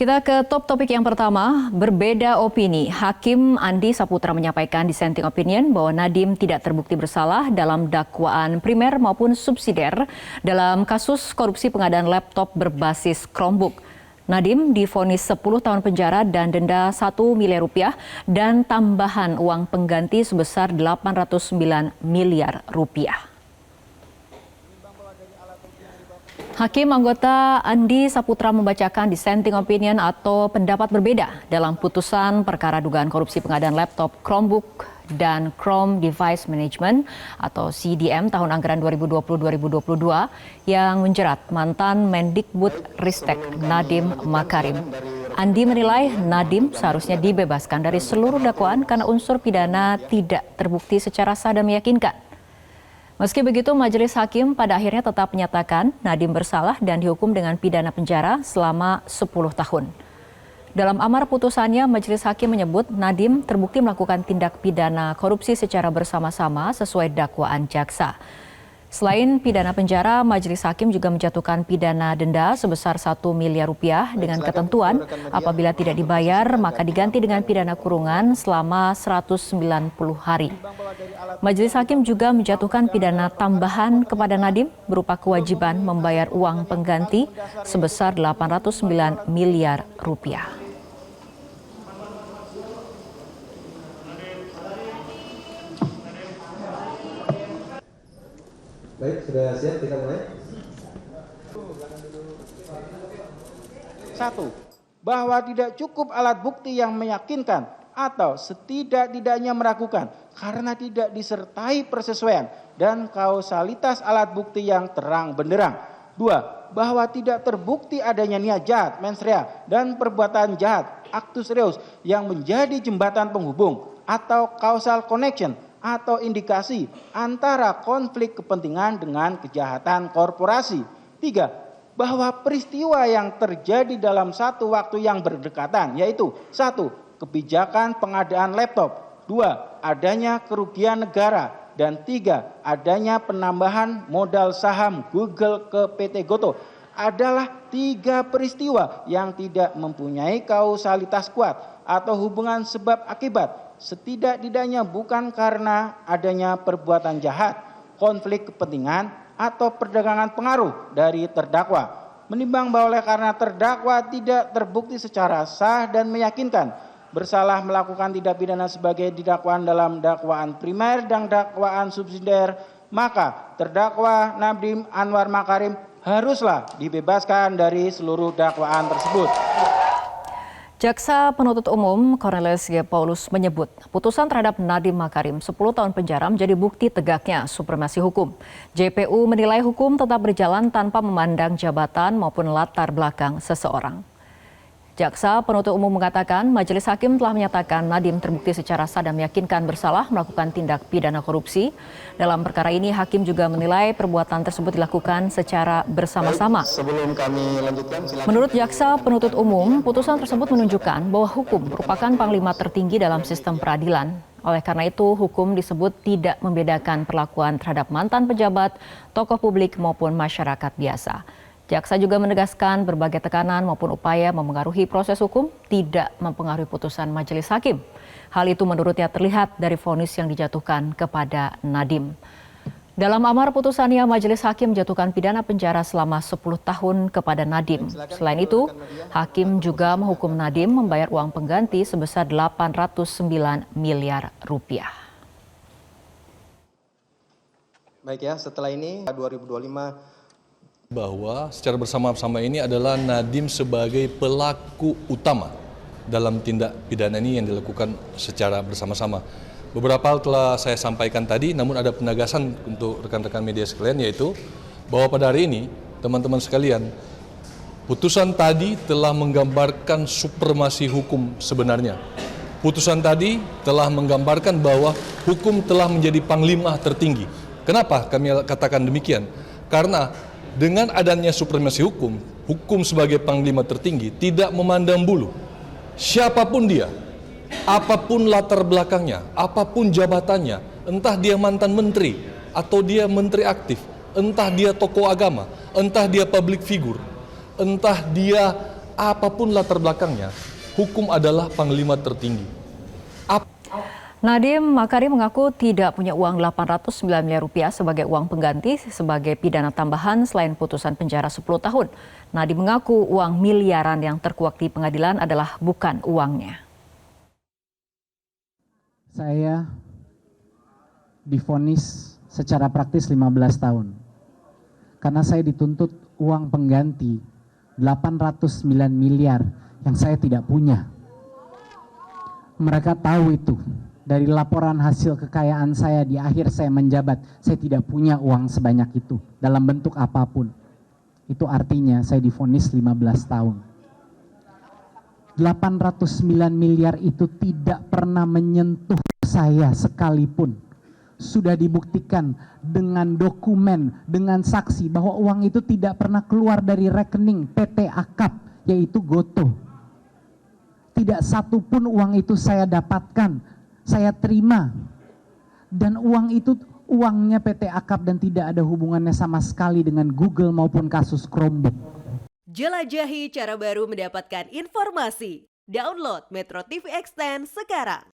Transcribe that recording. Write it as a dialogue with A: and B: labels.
A: Kita ke top topik yang pertama, berbeda opini. Hakim Andi Saputra menyampaikan dissenting opinion bahwa Nadiem tidak terbukti bersalah dalam dakwaan primer maupun subsidiar dalam kasus korupsi pengadaan laptop berbasis Chromebook. Nadiem divonis 10 tahun penjara dan denda 1 miliar rupiah dan tambahan uang pengganti sebesar 809 miliar rupiah. Hakim anggota Andi Saputra membacakan dissenting opinion atau pendapat berbeda dalam putusan perkara dugaan korupsi pengadaan laptop Chromebook dan Chrome Device Management atau CDM tahun anggaran 2020-2022 yang menjerat mantan Mendikbud-Ristek Nadiem Makarim. Andi menilai Nadiem seharusnya dibebaskan dari seluruh dakwaan karena unsur pidana tidak terbukti secara sah dan meyakinkan. Meski begitu, Majelis Hakim pada akhirnya tetap menyatakan Nadiem bersalah dan dihukum dengan pidana penjara selama 10 tahun. Dalam amar putusannya, Majelis Hakim menyebut Nadiem terbukti melakukan tindak pidana korupsi secara bersama-sama sesuai dakwaan jaksa. Selain pidana penjara, Majelis Hakim juga menjatuhkan pidana denda sebesar 1 miliar rupiah dengan ketentuan apabila tidak dibayar maka diganti dengan pidana kurungan selama 190 hari. Majelis Hakim juga menjatuhkan pidana tambahan kepada Nadiem berupa kewajiban membayar uang pengganti sebesar 809 miliar rupiah.
B: Baik, sudah siap kita mulai.
C: 1. Bahwa tidak cukup alat bukti yang meyakinkan atau setidak-tidaknya meragukan karena tidak disertai persesuaian dan kausalitas alat bukti yang terang benderang. 2. Bahwa tidak terbukti adanya niat jahat, mens rea, dan perbuatan jahat, actus reus, yang menjadi jembatan penghubung atau causal connection atau indikasi antara konflik kepentingan dengan kejahatan korporasi. 3. Bahwa peristiwa yang terjadi dalam satu waktu yang berdekatan, yaitu 1. Kebijakan pengadaan laptop, 2. Adanya kerugian negara, dan 3. Adanya penambahan modal saham Google ke PT Gotoh, adalah 3 peristiwa yang tidak mempunyai kausalitas kuat atau hubungan sebab akibat. Setidak-tidaknya bukan karena adanya perbuatan jahat, konflik kepentingan, atau perdagangan pengaruh dari terdakwa. Menimbang bahwa oleh karena terdakwa tidak terbukti secara sah dan meyakinkan bersalah melakukan tindak pidana sebagai didakwaan dalam dakwaan primer dan dakwaan subsidiar, maka terdakwa Nadiem Anwar Makarim haruslah dibebaskan dari seluruh dakwaan tersebut.
A: Jaksa Penuntut Umum Cornelius G. Paulus menyebut putusan terhadap Nadiem Makarim 10 tahun penjara menjadi bukti tegaknya supremasi hukum. JPU menilai hukum tetap berjalan tanpa memandang jabatan maupun latar belakang seseorang. Jaksa Penuntut Umum mengatakan Majelis Hakim telah menyatakan Nadiem terbukti secara sah dan meyakinkan bersalah melakukan tindak pidana korupsi. Dalam perkara ini, Hakim juga menilai perbuatan tersebut dilakukan secara bersama-sama.
B: Sebelum kami lanjutkan, silakan.
A: Menurut Jaksa Penuntut Umum, putusan tersebut menunjukkan bahwa hukum merupakan panglima tertinggi dalam sistem peradilan. Oleh karena itu, hukum disebut tidak membedakan perlakuan terhadap mantan pejabat, tokoh publik maupun masyarakat biasa. Jaksa juga menegaskan berbagai tekanan maupun upaya memengaruhi proses hukum tidak mempengaruhi putusan Majelis Hakim. Hal itu menurutnya terlihat dari vonis yang dijatuhkan kepada Nadiem. Dalam amar putusannya, Majelis Hakim menjatuhkan pidana penjara selama 10 tahun kepada Nadiem. Selain itu, Hakim juga menghukum Nadiem membayar uang pengganti sebesar 809 miliar rupiah.
B: Baik ya, setelah ini 2025
D: bahwa secara bersama-sama ini adalah Nadiem sebagai pelaku utama dalam tindak pidana ini yang dilakukan secara bersama-sama. Beberapa hal telah saya sampaikan tadi, namun ada penegasan untuk rekan-rekan media sekalian, yaitu bahwa pada hari ini, teman-teman sekalian, putusan tadi telah menggambarkan supremasi hukum sebenarnya. Putusan tadi telah menggambarkan bahwa hukum telah menjadi panglima tertinggi. Kenapa kami katakan demikian? Karena dengan adanya supremasi hukum, hukum sebagai panglima tertinggi tidak memandang bulu. Siapapun dia, apapun latar belakangnya, apapun jabatannya, entah dia mantan menteri atau dia menteri aktif, entah dia tokoh agama, entah dia public figure, entah dia apapun latar belakangnya, hukum adalah panglima tertinggi.
A: Nadiem Makarim mengaku tidak punya uang 809 miliar rupiah sebagai uang pengganti sebagai pidana tambahan selain putusan penjara 10 tahun. Nadiem mengaku uang miliaran yang terkuak di pengadilan adalah bukan uangnya.
E: Saya divonis secara praktis 15 tahun. Karena saya dituntut uang pengganti 809 miliar yang saya tidak punya. Mereka tahu itu. Dari laporan hasil kekayaan saya di akhir saya menjabat, saya tidak punya uang sebanyak itu dalam bentuk apapun. Itu artinya saya divonis 15 tahun. 809 miliar itu tidak pernah menyentuh saya sekalipun. Sudah dibuktikan dengan dokumen, dengan saksi bahwa uang itu tidak pernah keluar dari rekening PT Akap, yaitu Gotoh. Tidak satu pun uang itu saya dapatkan, saya terima. Dan uang itu uangnya PT Akap dan tidak ada hubungannya sama sekali dengan Google maupun kasus Chromebook.
F: Jelajahi cara baru mendapatkan informasi. Download Metro TV Extend sekarang.